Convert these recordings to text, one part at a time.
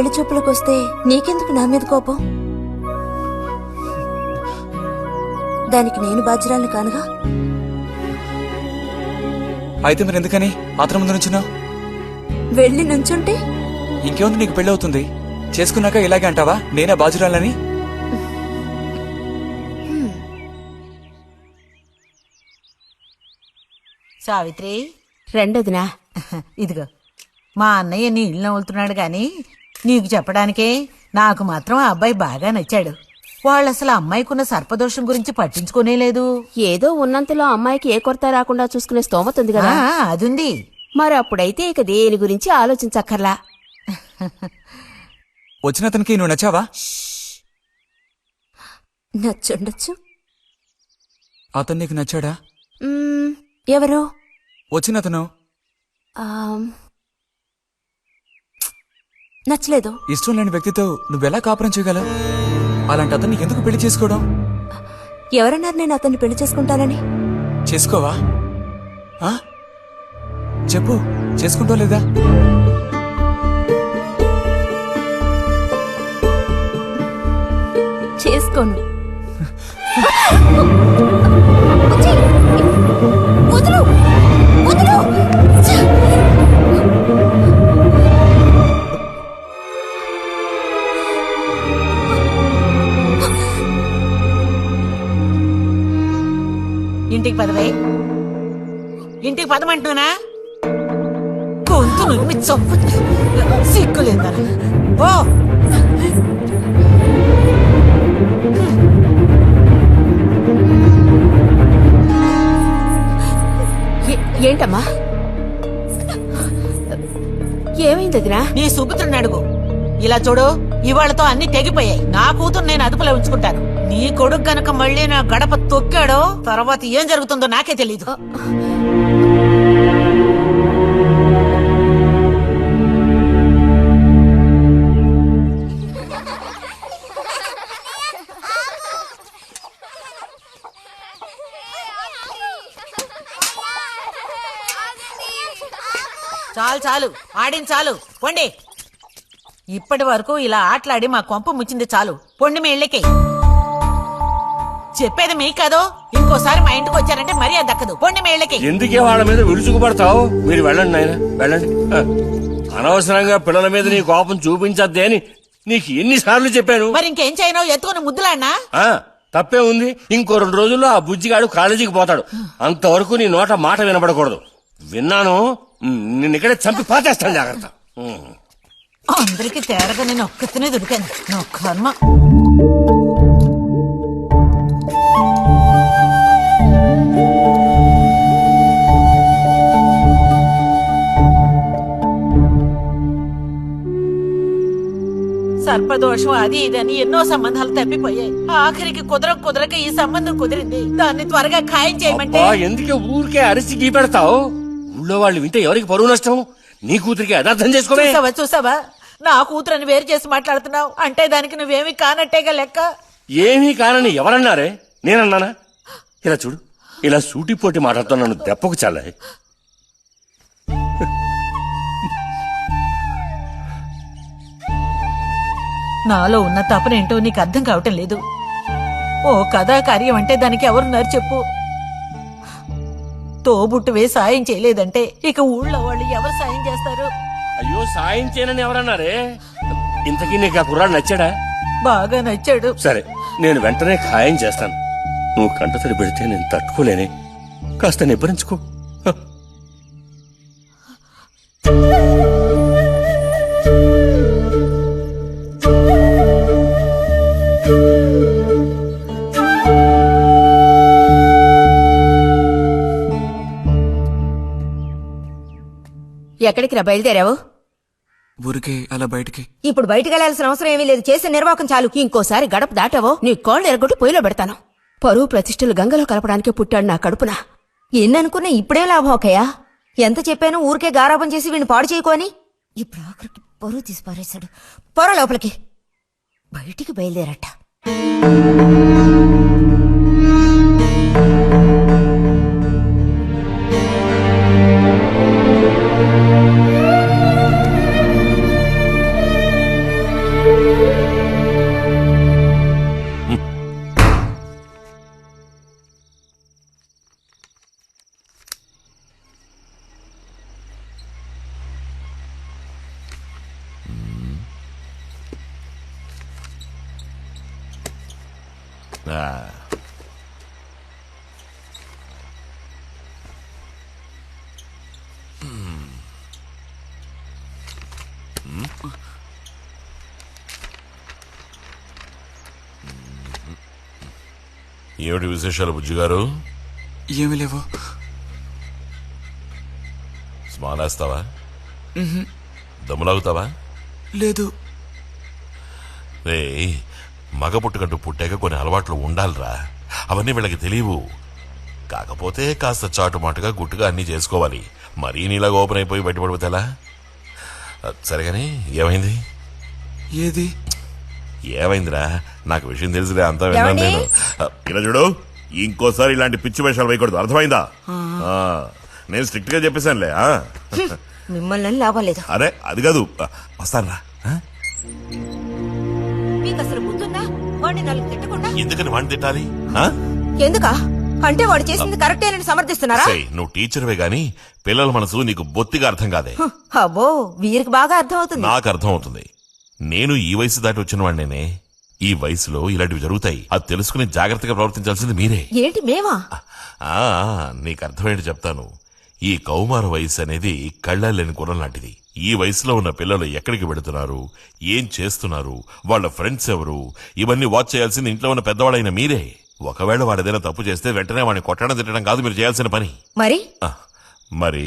పెళ్లి చూపులకు వస్తే నీకెందుకు నా మీద కోపం? దానికి నేను బాధ్యురాల్ని కానుగా. అయితే మరి ఎందుకని అతని ముందు నుంచున్నావు? వెళ్ళి నుంచుంటే ఇంకేముంది, నీకు పెళ్లి అవుతుంది. చేసుకున్నాక ఇలాగే అంటావా నేనే బాధ్యురాలని? సావిత్రి, రెండోదినా. ఇదిగో మా అన్నయ్య నీ ఇల్లు నవ్వులుతున్నాడు గాని నీకు చెప్పడానికే నాకు మాత్రం ఆ అబ్బాయి బాగా నచ్చాడు. వాళ్ళు అసలు అమ్మాయికున్న సర్పదోషం గురించి పట్టించుకునే లేదు. ఏదో ఉన్నంతలో అమ్మాయికి ఏ కొరత రాకుండా చూసుకునే స్తోమత ఉంది కదా. అదుంది. మరి అప్పుడైతే ఇక దేని గురించి ఆలోచించక్కర్లా. వచ్చిన అతనికి నువ్వు నచ్చావా? నచ్చుండొచ్చు. అతను నీకు నచ్చాడా? ఎవరు? వచ్చిన అతను నచ్చలేదు. ఇష్టం లేని వ్యక్తితో నువ్వెలా కాపురం చేయగలవు? అలాంటి అతన్ని ఎందుకు పెళ్లి చేసుకోవడం? ఎవరన్నారు నేను అతన్ని పెళ్లి చేసుకుంటానని? చేసుకోవా? చెప్పు, చేసుకుంటా లేదా? చేసుకోను. ఇంటికి పదవే. ఇంటికి పదమంటున్నా గొంతు నువ్వు చంపు. సిగ్గులేదా? ఓ ఏంటమ్మా? ఏమైంది వదినా? నీ సుపుత్రుని అడుగు. ఇలా చూడు, ఇవాళతో అన్ని తెగిపోయాయి. నా కూతురు నేను అదుపులో ఉంచుకుంటాను. నీ కొడుకు గనక మళ్ళీ నా గడప తొక్కాడో తర్వాత ఏం జరుగుతుందో నాకే తెలీదు. చాలు చాలు, ఆడిన చాలు, పొండి. ఇప్పటి వరకు ఇలా ఆటలాడి మా కొంప ముచ్చింది చాలు. పొండి మీ ఇళ్ళకి. చెప్పేది మీకు కాదో, ఇంకోసారి మా ఇంటికి వచ్చారంటే మర్యాద దక్కదు. పొండి మీ ఇళ్ళకి. ఎందుకే వాళ్ళ మీద విరుచుకుపడతావు? మీరు వెళ్ళండి నాయన, వెళ్ళండి. అనవసరంగా పిల్లల మీద నీ కోపం చూపించద్దే అని నీకు ఎన్నిసార్లు చెప్పాను. మరి ఇంకేం చేయను? ఎత్తుకుని ముద్దులాడినా తప్పే ఉంది. ఇంకో 2 రోజుల్లో ఆ బుజ్జిగాడు కాలేజీకి పోతాడు. అంతవరకు నీ నోట మాట వినపడకూడదు. విన్నాను, నిన్నిక్కడే చంపి పాతేస్తాను. జాగ్రత్త. అందరికి తేరగా నేను ఒక్కతనే దొరికాను. నా కర్మ. సర్పదోషం అది ఇదని ఎన్నో సంబంధాలు తప్పిపోయాయి. ఆఖరికి కుదరక ఈ సంబంధం కుదిరింది. దాన్ని త్వరగా ఖాయం చేయమంటే ఎందుకే ఊరికే అరిసి గీపెడతావు? ఊళ్ళో వాళ్ళు వింటే ఎవరికి పరువు నష్టం? నీ కూతురికి అదర్థం చేసుకోవే. చూసావా నా కూతురని వేరు చేసి మాట్లాడుతున్నావు అంటే దానికి నువ్వేమీ కానట్టేగా లెక్క. ఏమీ కానని ఎవరన్నారే? నేనన్నానా? ఇలా చూడు, ఇలా సూటిపోటి మాట్లాడుతూ నన్ను దెప్పకు చాలే. నాలో ఉన్న తపనేంటో నీకు అర్థం కావటం లేదు. ఓ కథాకార్యం అంటే దానికి ఎవరున్నారు చెప్పు? తోబుట్టువే సాయం చేయలేదంటే ఇక ఊళ్ళో వాళ్ళు ఎవరు సాయం చేస్తారు? అయ్యో, సాయం చేయనని ఎవరన్నారే? ఇంతకీ నీకు ఆ కుర్రాడు నచ్చాడా? బాగా నచ్చాడు. సరే, నేను వెంటనే ఖాయం చేస్తాను. నువ్వు కంటతడి పెడితే నేను తట్టుకోలేనే. కాస్త నిబ్బరించుకో. ఎక్కడికి రా బయలుదేరావు? ఊరికే అలా బయటికి. ఇప్పుడు బయటకు వెళ్లాల్సిన అవసరం ఏమీ లేదు. చేసిన నిర్వాకం చాలు. ఇంకోసారి గడప దాటావో నీ కాళ్ళు ఎరగొట్టి పొయ్యిలో పెడతాను. పరువు ప్రతిష్టలు గంగలో కలపడానికే పుట్టాడు నా కడుపున. ఎన్ననుకున్నా ఇప్పుడేం లాభం ఒకయ్యా? ఎంత చెప్పాను ఊరికే గారాబం చేసి వీడిని పాడు చేయకోని. ఇప్పుడు ఆఖరికి పరువు తీసి పారేశాడు. పొర లోపలికి. బయటికి బయలుదేరట. ఏమిటి విశేషాలు బుజ్జిగారు? ఏమీ లేవు. స్నానేస్తావా? దమ్ములాగుతావా? లేదు. రే, మగ పుట్టుకంటూ పుట్టాక కొన్ని అలవాట్లు ఉండాలిరా. అవన్నీ వీళ్ళకి తెలియవు. కాకపోతే కాస్త చాటుమాటుగా గుట్టుగా అన్నీ చేసుకోవాలి. మరీ నీలాగా ఓపెన్ అయిపోయి బయటపడిపోతే ఎలా? సరేగాని ఏమైంది? ఏది? ఏమైందిరా? నాకు విషయం తెలిసిలే, అంతా విన్నాను నేను. ఇలా చూడు, ఇంకోసారి ఇలాంటి పిచ్చి వేషాలు వేయకూడదు, అర్థమైందా? నేను స్ట్రిక్ట్ గా చెప్పేశానులే. మిమ్మల్ని లాభం లేదు. అరే అది కాదు, వస్తానురా. మీకు అసలు గుర్తుందా? వాడిని నలుగు తిట్టకుండా ఎందుకని వాడిని తిట్టాలి? ఎందుకా? అంటే వాడు చేసింది కరెక్టేనని సమర్థిస్తున్నారా? నువ్వు టీచర్వే గాని పిల్లల మనసు నీకు బొత్తిగా అర్థం కాదే. అబ్బో, వీరికి బాగా అర్థం అవుతుంది. నాకు అర్థం అవుతుంది. నేను ఈ వయసు దాటి వచ్చిన వాడినేనే. ఈ వయసులో ఇలాంటివి జరుగుతాయి. అది తెలుసుకుని జాగ్రత్తగా ప్రవర్తించాల్సింది మీరే. ఏంటి మేమా? నీకు అర్థమేంటి చెప్తాను. ఈ కౌమార వయసు అనేది కళ్ళలేని గుర్రం లాంటిది. ఈ వయసులో ఉన్న పిల్లలు ఎక్కడికి వెళుతున్నారు, ఏం చేస్తున్నారు, వాళ్ళ ఫ్రెండ్స్ ఎవరు, ఇవన్నీ వాచ్ చేయాల్సింది ఇంట్లో ఉన్న పెద్దవాడైన మీరే. ఒకవేళ వాడేదైనా తప్పు చేస్తే వెంటనే వాడిని కొట్టడం తిట్టడం కాదు మీరు చేయాల్సిన పని. మరి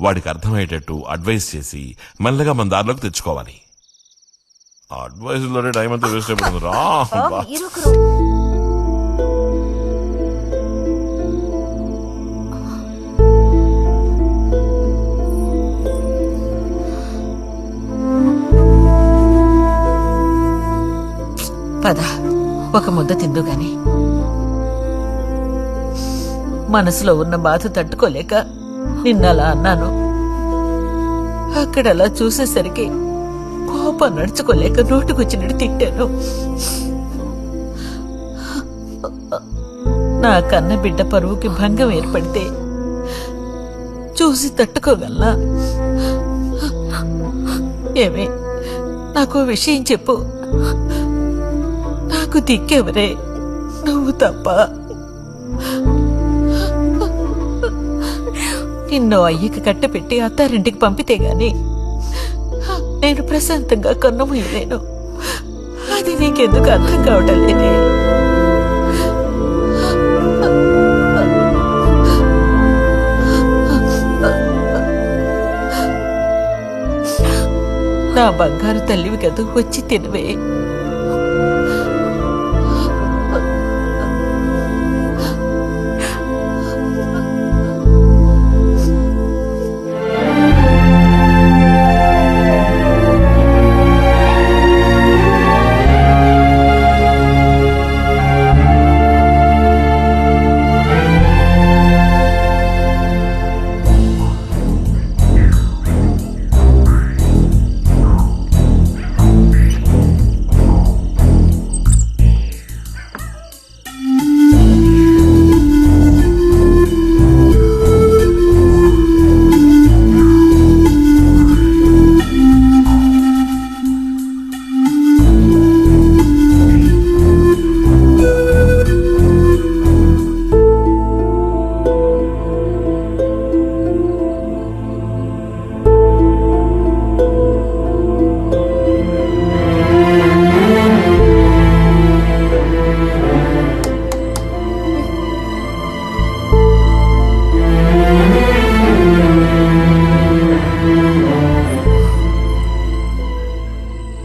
వాడికి అర్థమయ్యేటట్టు అడ్వైస్ చేసి మెల్లగా మన దారిలోకి తెచ్చుకోవాలి. అడ్వైస్ లోనే టైం అంతా వేస్ట్ అయిపోతుంది రా. పద, ఒక ముద్ద తిందు గాని. మనసులో ఉన్న బాధ తట్టుకోలేక నిన్నలా అన్నాను. అక్కడలా చూసేసరికి కోపం నడుచుకోలేక నోటుకొచ్చినట్టు తిట్టాను. నా కన్న బిడ్డ పరువుకి భంగం ఏర్పడితే చూసి తట్టుకోగలనా? ఏమే, నాకు విషయం చెప్పు. నాకు దిక్కెవరే? నువ్వు తప్ప. నిన్నో అయ్యకి కట్టపెట్టి అత్తారింటికి పంపితే గాని నేను ప్రశాంతంగా కన్నుమూయలేను. అది నీకెందుకు అర్థం కావటం లేదే? నా బంగారు తల్లివి కదూ, వచ్చి తినవే.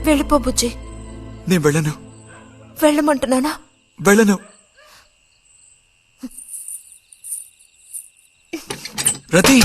వెళ్ళిపో బుజ్జి. నేను వెళ్ళను. వెళ్ళమంటున్నానా? వెళ్ళను. రతి.